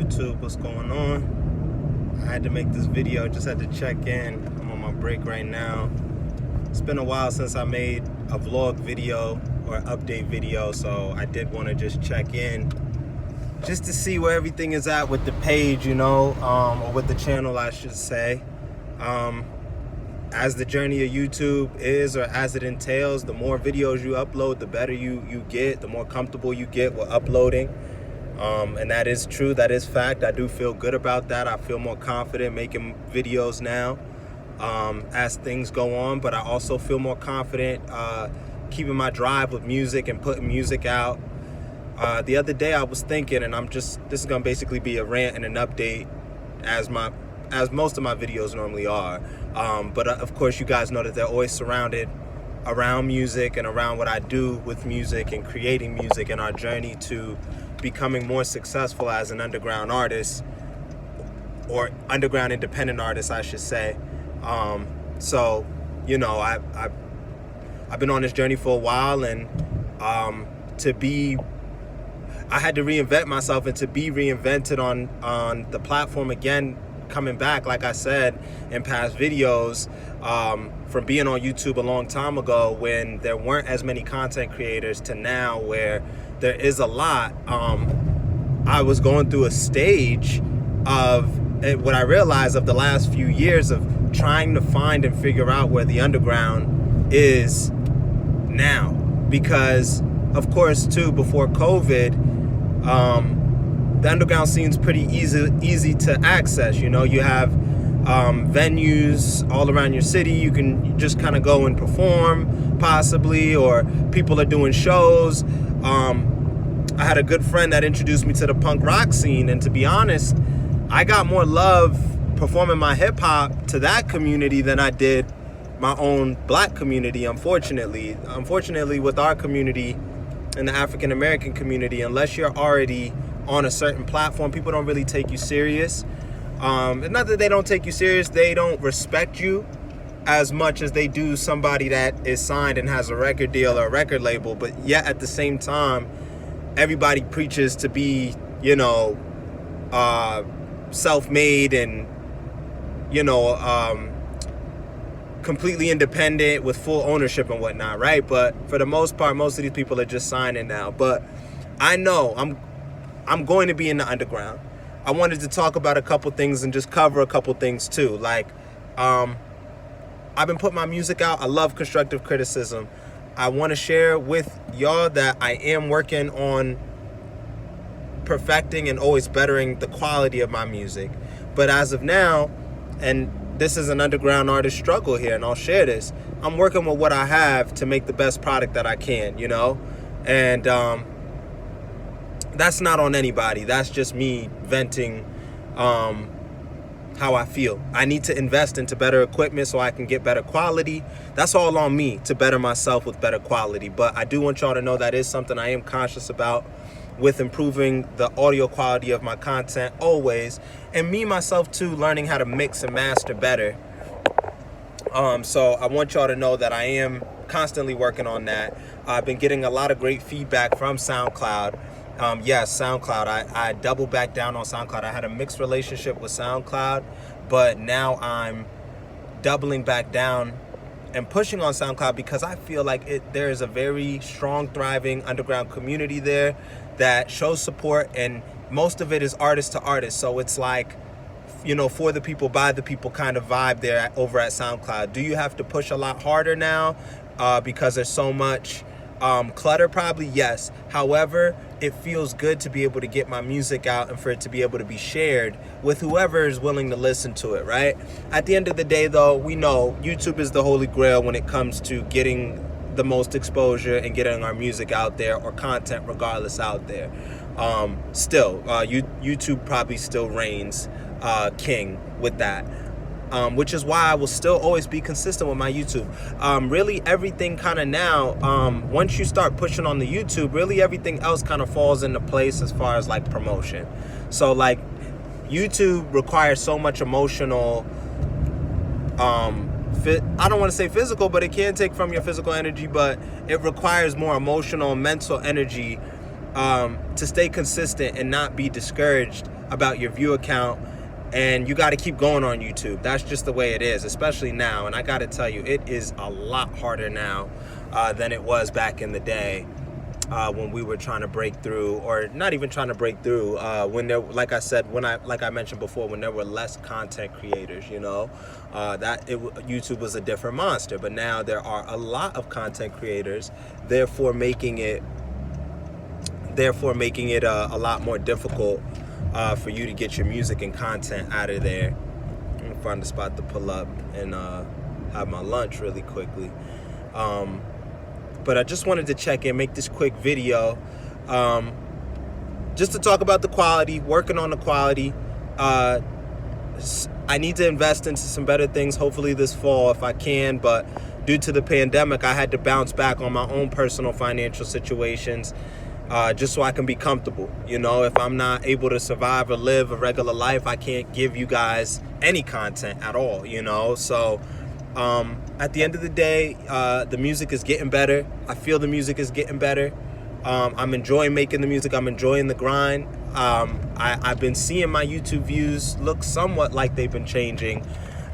YouTube, what's going on? I had to make this video, just had to check in. I'm on my break right now. It's been a while since I made a vlog video or update video, so I did want to just check in just to see where everything is at with the page, or with the channel, I should say. As the journey of YouTube is, or as it entails, the more videos you upload, the better you get, the more comfortable you get with uploading. And that is true, that is fact. I do feel good about that. I feel more confident making videos now as things go on, but I also feel more confident keeping my drive with music and putting music out. The other day I was thinking, and this is gonna basically be a rant and an update as most of my videos normally are. But of course you guys know that they're always surrounded around music and around what I do with music and creating music and our journey to becoming more successful as an underground artist, or underground independent artist, I should say. So, I've been on this journey for a while, and I had to reinvent myself, and to be reinvented on the platform again, coming back, like I said in past videos, from being on YouTube a long time ago when there weren't as many content creators to now where there is a lot. I was going through a stage of what I realized of the last few years of trying to find and figure out where the underground is now, because of course too, before COVID, the underground scene's pretty easy to access. You have venues all around your city. You can just kind of go and perform, possibly, or people are doing shows. I had a good friend that introduced me to the punk rock scene, and to be honest, I got more love performing my hip hop to that community than I did my own black community. Unfortunately with our community and the African American community, unless you're already on a certain platform, people don't really take you serious. It's not that they don't take you serious, they don't respect you as much as they do somebody that is signed and has a record deal or a record label. But yet at the same time, everybody preaches to be, self-made and, completely independent with full ownership and whatnot, right? But for the most part, most of these people are just signing now. But I know I'm going to be in the underground. I wanted to talk about a couple things and just cover a couple things too. Like, I've been putting my music out. I love constructive criticism. I want to share with y'all that I am working on perfecting and always bettering the quality of my music. But as of now, and this is an underground artist struggle here, and I'll share this, I'm working with what I have to make the best product that I can, and that's not on anybody. That's just me venting how I feel. I need to invest into better equipment so I can get better quality. That's all on me to better myself with better quality. But I do want y'all to know that is something I am conscious about, with improving the audio quality of my content always, and me myself too, learning how to mix and master better. So I want y'all to know that I am constantly working on that. I've been getting a lot of great feedback from SoundCloud. Yes, SoundCloud. I doubled back down on SoundCloud. I had a mixed relationship with SoundCloud, but now I'm doubling back down and pushing on SoundCloud because I feel like there is a very strong, thriving underground community there that shows support, and most of it is artist to artist. So it's like, for the people, by the people kind of vibe there over at SoundCloud. Do you have to push a lot harder now because there's so much clutter? Probably, yes. However, it feels good to be able to get my music out and for it to be able to be shared with whoever is willing to listen to it, right? At the end of the day, though, we know YouTube is the holy grail when it comes to getting the most exposure and getting our music out there, or content regardless out there. YouTube probably still reigns king with that. Which is why I will still always be consistent with my YouTube. Really everything kind of now, once you start pushing on the YouTube, really everything else kind of falls into place as far as like promotion. So like YouTube requires so much emotional, I don't want to say physical, but it can take from your physical energy, but it requires more emotional, mental energy to stay consistent and not be discouraged about your view account, and you got to keep going on YouTube. That's just the way it is, especially now. And I got to tell you, it is a lot harder now than it was back in the day. When we were trying to break through, or not even trying to break through, when there, like I said, like I mentioned before, when there were less content creators, YouTube was a different monster. But now there are a lot of content creators, therefore making it a lot more difficult for you to get your music and content out of there. I'm gonna find a spot to pull up and have my lunch really quickly. But I just wanted to check in, make this quick video, just to talk about the quality, working on the quality. I need to invest into some better things, hopefully this fall if I can, but due to the pandemic, I had to bounce back on my own personal financial situations, just so I can be comfortable. If I'm not able to survive or live a regular life, I can't give you guys any content at all, so at the end of the day, the music is getting better. I feel the music is getting better. I'm enjoying making the music. I'm enjoying the grind. I've been seeing my YouTube views look somewhat like they've been changing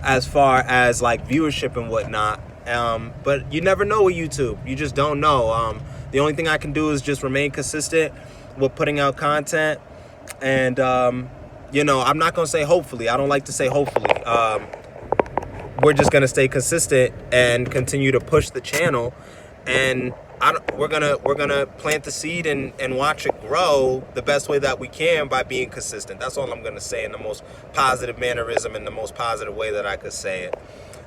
as far as like viewership and whatnot. But you never know with YouTube. You just don't know. The only thing I can do is just remain consistent with putting out content. And, I'm not going to say hopefully. I don't like to say hopefully. We're just going to stay consistent and continue to push the channel. And we're gonna plant the seed and watch it grow the best way that we can by being consistent. That's all I'm going to say in the most positive mannerism, in the most positive way that I could say it.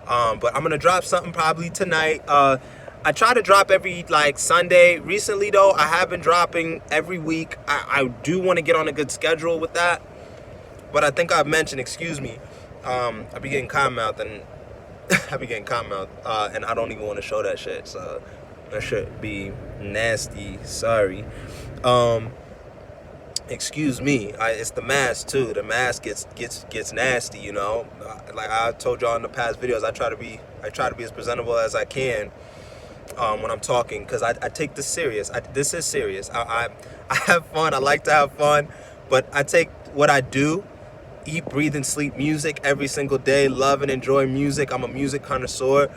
But I'm going to drop something probably tonight. I try to drop every Sunday. Recently though, I have been dropping every week. I do want to get on a good schedule with that. But I think I've mentioned, I be getting cottonmouth and and I don't even want to show that shit. So that should be nasty. Sorry. Excuse me. It's the mask too. The mask gets nasty. Like I told y'all in the past videos, I try to be as presentable as I can when I'm talking, because I take this serious. This is serious. I have fun. I like to have fun, but I take what I do, eat, breathe, and sleep music every single day. Love and enjoy music. I'm a music connoisseur.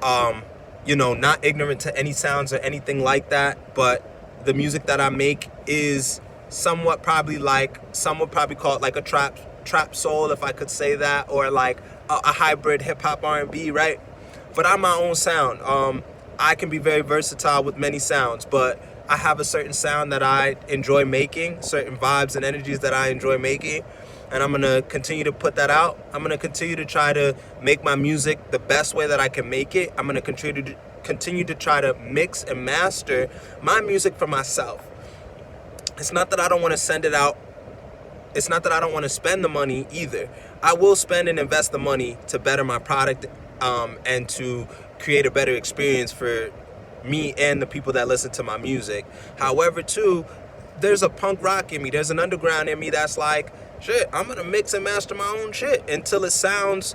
Not ignorant to any sounds or anything like that, but the music that I make is some would probably call it like a trap soul, if I could say that, or like a hybrid hip hop R&B, right? But I'm my own sound. I can be very versatile with many sounds, but I have a certain sound that I enjoy making, certain vibes and energies that I enjoy making, and I'm going to continue to put that out. I'm going to continue to try to make my music the best way that I can make it. I'm going to continue to try to mix and master my music for myself. It's not that I don't want to send it out. It's not that I don't want to spend the money either. I will spend and invest the money to better my product and to create a better experience for me and the people that listen to my music. However, too, there's a punk rock in me. There's an underground in me that's like, shit, I'm going to mix and master my own shit until it sounds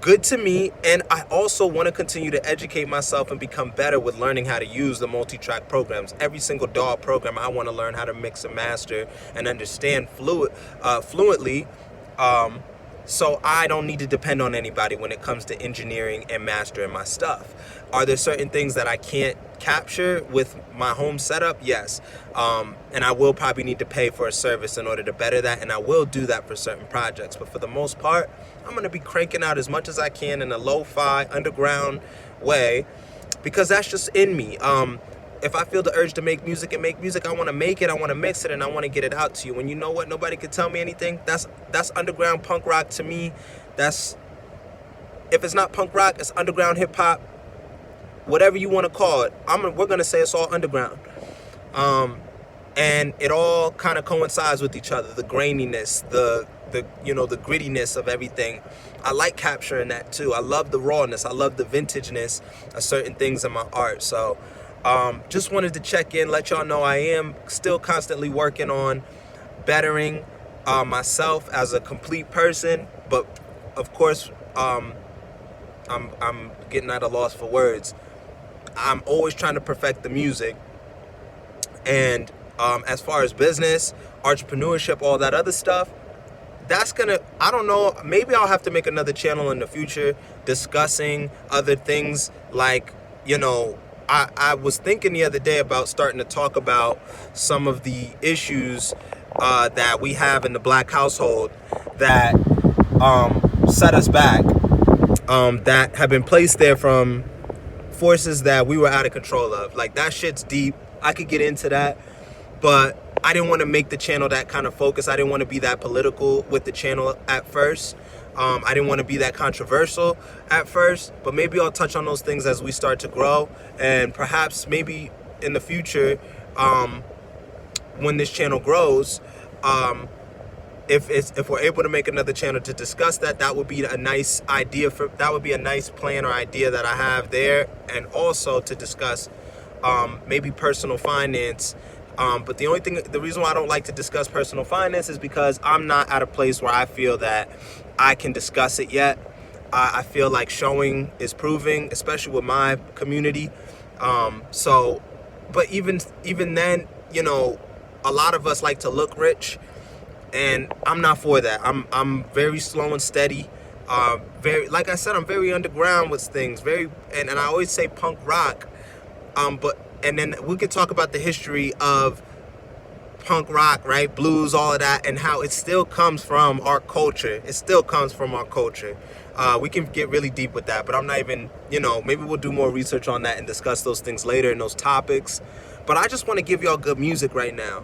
good to me. And I also want to continue to educate myself and become better with learning how to use the multi-track programs. Every single DAW program, I want to learn how to mix and master and understand fluently, so I don't need to depend on anybody when it comes to engineering and mastering my stuff. Are there certain things that I can't capture with my home setup? Yes. And I will probably need to pay for a service in order to better that, and I will do that for certain projects. But for the most part, I'm going to be cranking out as much as I can in a lo-fi, underground way, because that's just in me. If I feel the urge to make music, I want to make it, I want to mix it, and I want to get it out to you. And you know what? Nobody can tell me anything. That's underground punk rock to me. If it's not punk rock, it's underground hip hop. Whatever you want to call it. We're going to say it's all underground. And it all kind of coincides with each other. The graininess, the grittiness of everything. I like capturing that too. I love the rawness. I love the vintageness of certain things in my art. So just wanted to check in, let y'all know I am still constantly working on bettering myself as a complete person. But of course, I'm getting at a loss for words. I'm always trying to perfect the music, and As far as business, entrepreneurship, all that other stuff, that's gonna, I don't know, maybe I'll have to make another channel in the future discussing other things. Like, you know, I was thinking the other day about starting to talk about some of the issues that we have in the black household that set us back, that have been placed there from forces that we were out of control of. Like, that shit's deep. I could get into that, but I didn't want to make the channel that kind of focus. I didn't want to be that political with the channel at first. I didn't want to be that controversial at first, but maybe I'll touch on those things as we start to grow, and perhaps maybe in the future, when this channel grows, if we're able to make another channel to discuss that, that would be a nice idea that would be a nice plan or idea that I have there, and also to discuss maybe personal finance. But the reason why I don't like to discuss personal finance is because I'm not at a place where I feel that I can discuss it yet. I feel like showing is proving, especially with my community. But even then, you know, a lot of us like to look rich, and I'm not for that. I'm very slow and steady. Like I said, I'm very underground with things. And I always say punk rock. And then we could talk about the history of punk rock, right? Blues, all of that, and how it still comes from our culture. It still comes from our culture. We can get really deep with that, but I'm not even, you know, maybe we'll do more research on that and discuss those things later in those topics. But I just want to give y'all good music right now.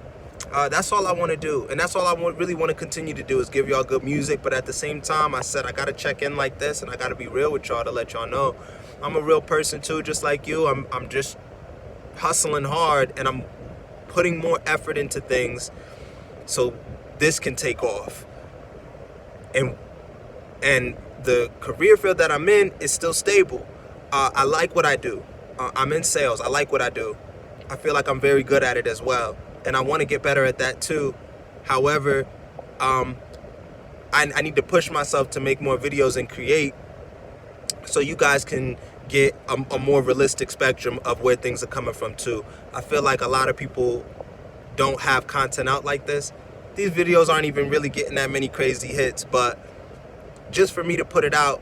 That's all I want to do, and that's all I really want to continue to do, is give y'all good music. But at the same time, I said I got to check in like this, and I got to be real with y'all to let y'all know I'm a real person too, just like you. I'm just hustling hard, and I'm putting more effort into things so this can take off. And the career field that I'm in is still stable. I like what I do. I'm in sales. I like what I do. I feel like I'm very good at it as well, and I want to get better at that too. However, I need to push myself to make more videos and create, so you guys can get a more realistic spectrum of where things are coming from too. I feel like a lot of people don't have content out like this. These videos aren't even really getting that many crazy hits, but just for me to put it out,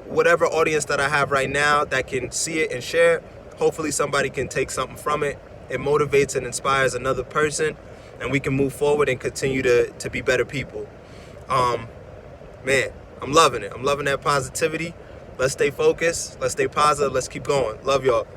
whatever audience that I have right now that can see it and share, hopefully somebody can take something from it. It motivates and inspires another person, and we can move forward and continue to be better people. Man, I'm loving it. I'm loving that positivity. Let's stay focused. Let's stay positive. Let's keep going. Love y'all.